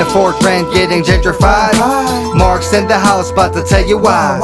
afford rent, getting gentrified. Marx in the house, about to tell you why.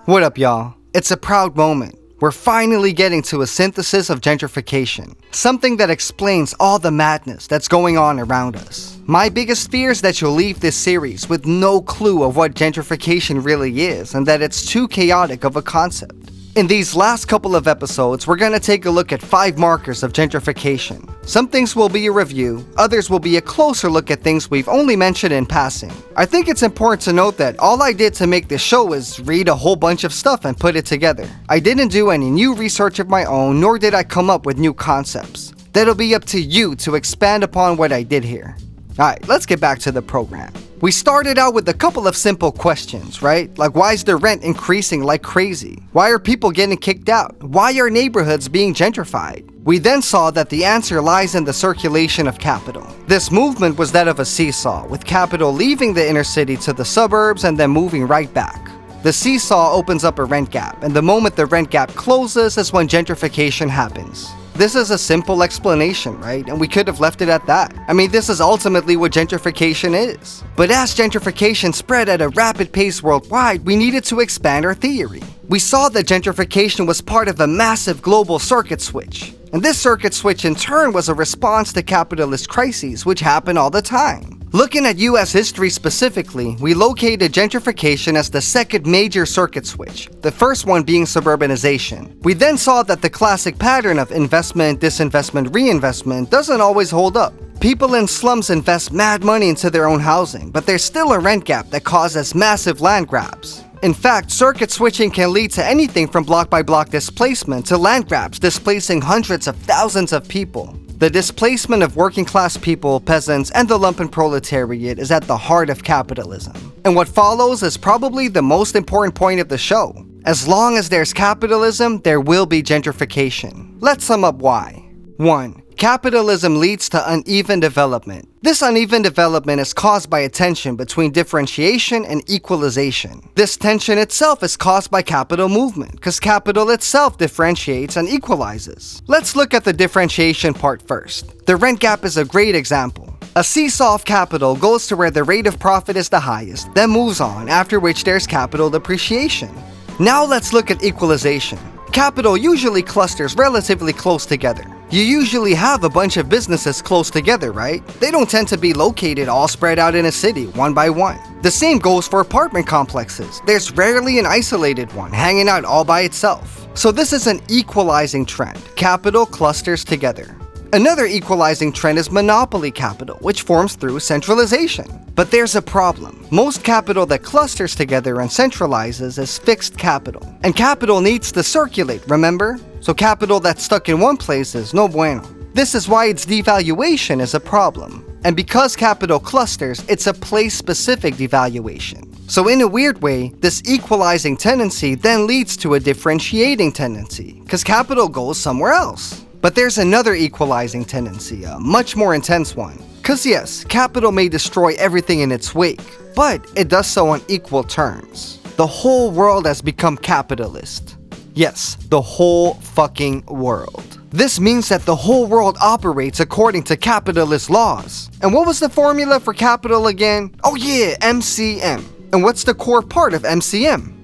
What up, y'all? It's a proud moment. We're finally getting to a synthesis of gentrification, something that explains all the madness that's going on around us. My biggest fear is that you'll leave this series with no clue of what gentrification really is and that it's too chaotic of a concept. In these last couple of episodes, we're going to take a look at 5 markers of gentrification. Some things will be a review, others will be a closer look at things we've only mentioned in passing. I think it's important to note that all I did to make this show is read a whole bunch of stuff and put it together. I didn't do any new research of my own, nor did I come up with new concepts. That'll be up to you to expand upon what I did here. Alright, let's get back to the program. We started out with a couple of simple questions, right? Like, why is the rent increasing like crazy? Why are people getting kicked out? Why are neighborhoods being gentrified? We then saw that the answer lies in the circulation of capital. This movement was that of a seesaw, with capital leaving the inner city to the suburbs and then moving right back. The seesaw opens up a rent gap, and the moment the rent gap closes is when gentrification happens. This is a simple explanation, right? And we could have left it at that. I mean, this is ultimately what gentrification is. But as gentrification spread at a rapid pace worldwide, we needed to expand our theory. We saw that gentrification was part of a massive global circuit switch. And this circuit switch in turn was a response to capitalist crises, which happen all the time. Looking at US history specifically, we located gentrification as the second major circuit switch, the first one being suburbanization. We then saw that the classic pattern of investment, disinvestment, reinvestment doesn't always hold up. People in slums invest mad money into their own housing, but there's still a rent gap that causes massive land grabs. In fact, circuit switching can lead to anything from block-by-block displacement to land grabs displacing hundreds of thousands of people. The displacement of working-class people, peasants, and the lumpen proletariat is at the heart of capitalism. And what follows is probably the most important point of the show. As long as there's capitalism, there will be gentrification. Let's sum up why. 1. Capitalism leads to uneven development. This uneven development is caused by a tension between differentiation and equalization. This tension itself is caused by capital movement, because capital itself differentiates and equalizes. Let's look at the differentiation part first. The rent gap is a great example. A seesaw of capital goes to where the rate of profit is the highest, then moves on, after which there's capital depreciation. Now let's look at equalization. Capital usually clusters relatively close together. You usually have a bunch of businesses close together, right? They don't tend to be located all spread out in a city, one by one. The same goes for apartment complexes. There's rarely an isolated one hanging out all by itself. So this is an equalizing trend. Capital clusters together. Another equalizing trend is monopoly capital, which forms through centralization. But there's a problem. Most capital that clusters together and centralizes is fixed capital. And capital needs to circulate, remember? So capital that's stuck in one place is no bueno. This is why its devaluation is a problem. And because capital clusters, it's a place-specific devaluation. So in a weird way, this equalizing tendency then leads to a differentiating tendency, because capital goes somewhere else. But there's another equalizing tendency, a much more intense one. Cause yes, capital may destroy everything in its wake, but it does so on equal terms. The whole world has become capitalist. Yes, the whole fucking world. This means that the whole world operates according to capitalist laws. And what was the formula for capital again? Oh yeah, MCM. And what's the core part of MCM?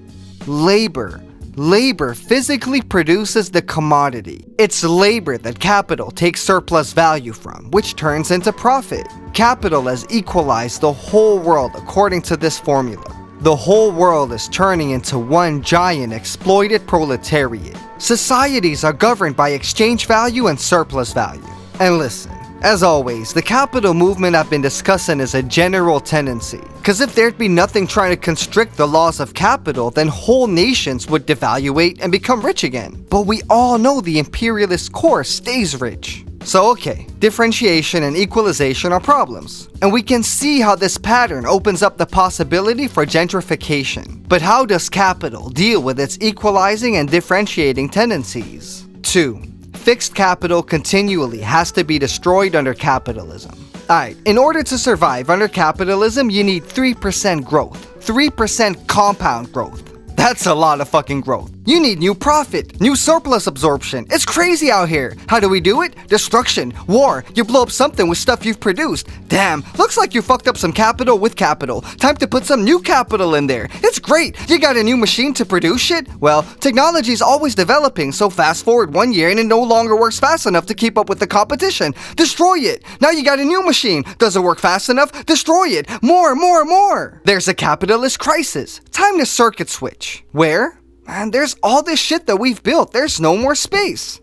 Labor. Labor physically produces the commodity. It's labor that capital takes surplus value from, which turns into profit. Capital has equalized the whole world according to this formula. The whole world is turning into one giant exploited proletariat. Societies are governed by exchange value and surplus value. And listen, as always, the capital movement I've been discussing is a general tendency. Because if there'd be nothing trying to constrict the laws of capital, then whole nations would devaluate and become rich again. But we all know the imperialist core stays rich. So okay, differentiation and equalization are problems. And we can see how this pattern opens up the possibility for gentrification. But how does capital deal with its equalizing and differentiating tendencies? 2. Fixed capital continually has to be destroyed under capitalism. Alright, in order to survive under capitalism, you need 3% growth. 3% compound growth. That's a lot of fucking growth. You need new profit, new surplus absorption. It's crazy out here. How do we do it? Destruction, war. You blow up something with stuff you've produced. Damn, looks like you fucked up some capital with capital. Time to put some new capital in there. It's great. You got a new machine to produce shit? Well, technology's always developing, so fast forward 1 year and it no longer works fast enough to keep up with the competition. Destroy it. Now you got a new machine. Doesn't work fast enough? Destroy it. More. There's a capitalist crisis. Time to circuit switch. Where? Man, there's all this shit that we've built. There's no more space.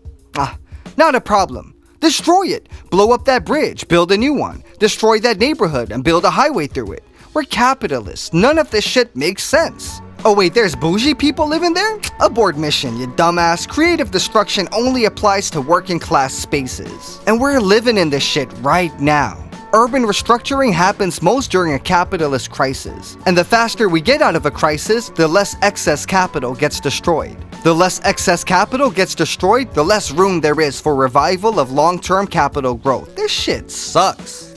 Not a problem. Destroy it. Blow up that bridge. Build a new one. Destroy that neighborhood and build a highway through it. We're capitalists. None of this shit makes sense. Oh wait, there's bougie people living there? Abort mission, you dumbass. Creative destruction only applies to working class spaces. And we're living in this shit right now. Urban restructuring happens most during a capitalist crisis. And the faster we get out of a crisis, the less excess capital gets destroyed. The less excess capital gets destroyed, the less room there is for revival of long-term capital growth. This shit sucks.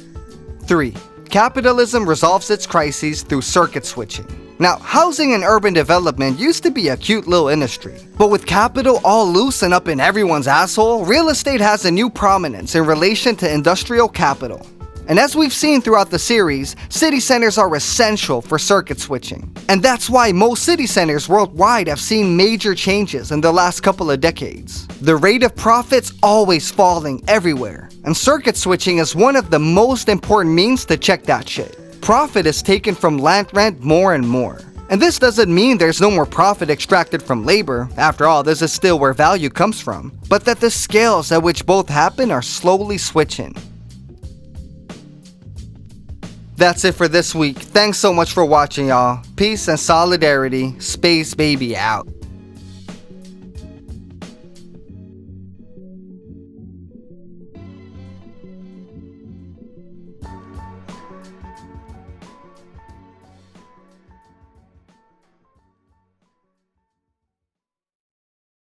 3. Capitalism resolves its crises through circuit switching. Now, housing and urban development used to be a cute little industry. But with capital all loose and up in everyone's asshole, real estate has a new prominence in relation to industrial capital. And as we've seen throughout the series, city centers are essential for circuit switching. And that's why most city centers worldwide have seen major changes in the last couple of decades. The rate of profit's always falling everywhere, and circuit switching is one of the most important means to check that shit. Profit is taken from land rent more and more. And this doesn't mean there's no more profit extracted from labor, after all, this is still where value comes from, but that the scales at which both happen are slowly switching. That's it for this week. Thanks so much for watching, y'all. Peace and solidarity. Space Baby out.